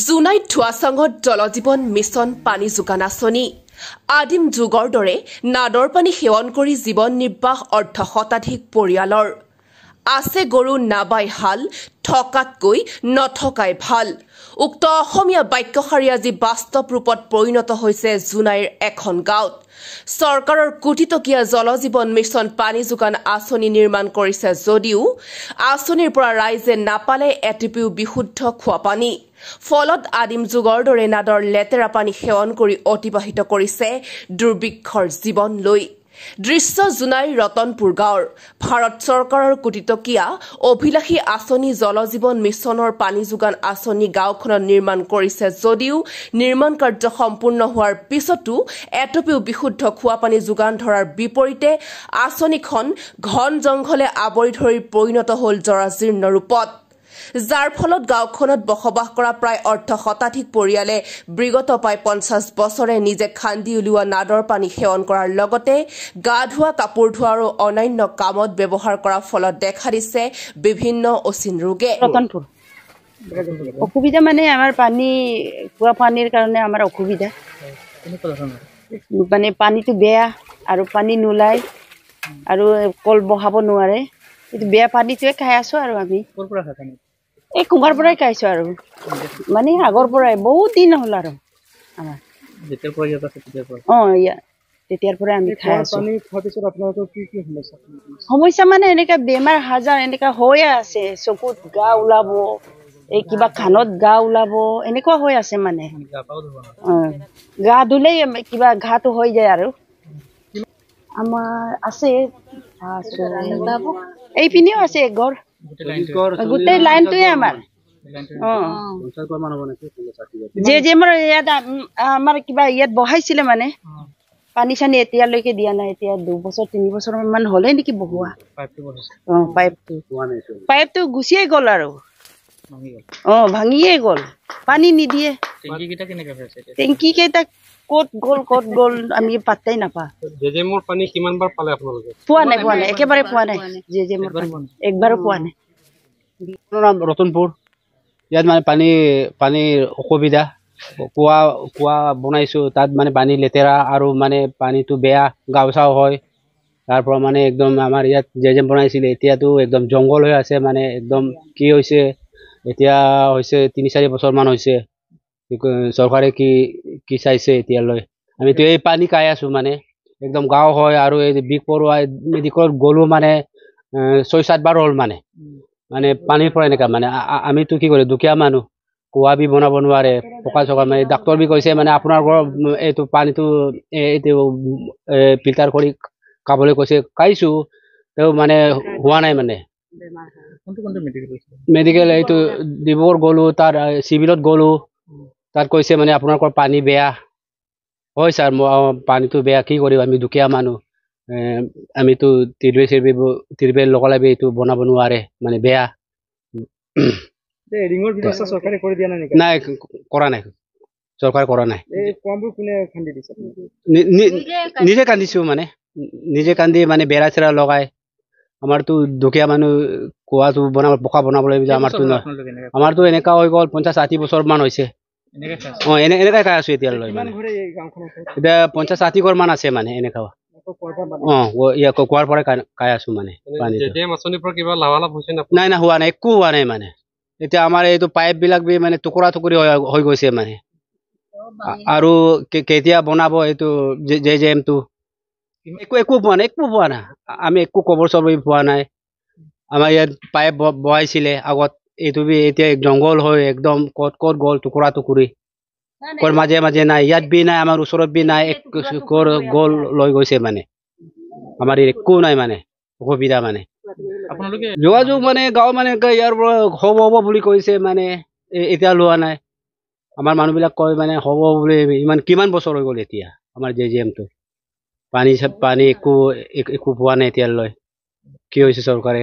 জুনাইত ধোৱাচাঙত Jal Jeevan mission পানী যোগান আঁচনি আদিম যুগৰ দৰে নাদৰ পানী সেৱন কৰি জীৱন নিৰ্বাহ অৰ্ধশতাধিক পৰিয়ালৰ আছে গৰু নাবাই হাল থকাতকৈ নথকাই ভাল উক্ত অসমীয়া বাক্যশাৰী আজি বাস্তৱ ৰূপত পৰিণত হৈছে জুনাইৰ এখন গাঁৱত চৰকাৰৰ কোটিটকীয়া জলজীৱন মিছন পানী যোগান আঁচনি নিৰ্মাণ কৰিছে যদিও আঁচনিৰ পৰা ৰাইজে নাপালে এটিপিও বিশুদ্ধ খোৱা পানী ফলত আদিম যুগৰ দৰে নাদৰ লেতেৰা পানী সেৱন কৰি অতিবাহিত কৰিছে দুৰ্ভিক্ষৰ জীৱন লৈ দৃশ্য জুনাইৰ ৰতনপুৰ গাঁৱৰ ভাৰত চৰকাৰৰ কোটিটকীয়া অভিলাষী আঁচনি জলজীৱন মিছনৰ পানী যোগান আঁচনি গাঁওখনত নিৰ্মাণ কৰিছে যদিও নিৰ্মাণ কাৰ্য সম্পূৰ্ণ হোৱাৰ পিছতো এটপিও বিশুদ্ধ খোৱা পানী যোগান ধৰাৰ বিপৰীতে আঁচনিখন ঘন জংঘলে আৱৰি ধৰি পৰিণত হ'ল জৰাজীৰ্ণ ৰূপত যাৰ ফলত গাঁওখনত বসবাস কৰা প্ৰায় অৰ্ধশতাধিক পৰিয়ালে বিগত প্ৰায় 50 বছৰে নিজে খান্দি উলিওৱা নাদৰ পানী সেৱন কৰাৰ লগতে গা ধোৱা কাপোৰ ধোৱা আৰু অন্যান্য কামত ব্যৱহাৰ কৰাৰ ফলত দেখা দিছে বিভিন্ন অচিন ৰোগে অসুবিধা মানে আমাৰ পানী খোৱা পানীৰ কাৰণে আমাৰ অসুবিধা মানে পানীটো বেয়া আৰু পানী নোলায় আৰু কল বহাব নোৱাৰে এইটো বেয়া পানীটোৱে খাই আছো আৰু আমি এই কুমাৰ পৰাই খাইছো আৰু মানে আগৰ পৰাই বহুত দিন হ'ল আৰু আমাৰ তেতিয়াৰ পৰাই আমি খাই আছো সমস্যা মানে এনেকা বেমাৰ হাজাৰ এনেকা হৈয়ে আছে চকুত গা ওলাব এই কিবা খানত গা ওলাব এনেকুৱা হৈ আছে মানে গা ধুলেই কিবা ঘাটো হৈ যায় আৰু আমাৰ আছে এইপিনেও আছে ঘৰ গোটেই লাইনটোৱে আমাৰ ইয়াত আমাৰ কিবা ইয়াত বহাইছিলে মানে পানী চানী এতিয়ালৈকে দিয়া নাই এতিয়া 2 বছৰ 3 বছৰ মান হলে নেকি বহোৱা পাইপটো গুচিয়ে গ'ল আৰু ভাঙিয়ে গ'ল পানী নিদিয়ে টেংকি কেইটা ক'ত গ'ল আমি পাত্তাই নাপাওঁ পোৱা নাই একেবাৰে পোৱা নাই একবাৰো পোৱা নাই ৰতনপুৰ ইয়াত মানে পানীৰ অসুবিধা কুঁৱা বনাইছো তাত মানে পানী লেতেৰা আৰু মানে পানীটো বেয়া গাঁও চাও হয় তাৰ পৰা মানে একদম আমাৰ ইয়াত জেজেম বনাইছিলে এতিয়াতো একদম জংঘল হৈ আছে মানে একদম কি হৈছে এতিয়া হৈছে 3-4 বছৰ মান হৈছে চৰকাৰে কি চাইছে এতিয়ালৈ আমিতো এই পানী খাই আছো মানে একদম গাঁও হয় আৰু এই বিষ পৰুৱা মেডিকেলত গ'লো মানে 6-7 বাৰ হ'ল মানে পানীৰ পৰা এনেকা মানে আমিতো কি কৰে দুখীয়া মানুহ কুঁৱা বি বনাব নোৱাৰে পকা চকা মানে ডাক্তৰ বি কৈছে মানে আপোনাৰ ঘৰৰ এইটো পানীটো এইটো ফিল্টাৰ কৰি খাবলৈ কৈছে খাইছো তেওঁ মানে হোৱা নাই মানে মেডিকেল এইটো ডিব্ৰুগড় গ'লো তাৰ চিভিলত গ'লো তাত কৈছে মানে আপোনালোকৰ পানী বেয়া হয় ছাৰ পানীটো বেয়া কি কৰিম আমি দুখীয়া মানুহ আমিতো টিৰবেল লগালে এইটো বনাব নোৱাৰে মানে বেয়া নাই কৰা নাই চৰকাৰে কৰা নাই নিজে কান্দিছো মানে নিজে কান্দি মানে বেৰা চেৰা লগাই আমাৰতো দুখীয়া মানুহ কুঁৱাটো পকা বনাবলৈ আমাৰতো এনেকা হৈ গ'ল 50-60 বছৰ মান হৈছে এনেকাই খাই আছো এতিয়ালৈ এতিয়া 50-60 ঘৰ মান আছে মানে এনেকা কুঁৱাৰ পৰাই খাই আছো মানে নাই হোৱা নাই একো হোৱা নাই মানে এতিয়া আমাৰ এইটো পাইপ বিলাক বি মানে টুকুৰা টুকুৰি হৈ গৈছে মানে আৰু কেতিয়া বনাব এইটো জেজেমটো একো পোৱা নাই আমি একো খবৰ চবৰ পোৱা নাই আমাৰ ইয়াত পাইপ বহাইছিলে আগত এইটো বি এতিয়া জংঘল হৈ একদম ক'ত গ'ল টুকুৰা টুকুৰি মাজে নাই ইয়াত বি নাই আমাৰ ওচৰত বি নাই গ'ল লৈ গৈছে মানে আমাৰ একো নাই মানে অসুবিধা মানে যোগাযোগ মানে গাঁও মানে ইয়াৰ পৰা হ'ব বুলি কৈছে মানে এতিয়া লোৱা নাই আমাৰ মানুহবিলাক কয় মানে হ'ব বুলি কিমান বছৰ হৈ গ'ল এতিয়া আমাৰ জেজেমটো পানী একো পোৱা নাই এতিয়ালৈ কি হৈছে চৰকাৰে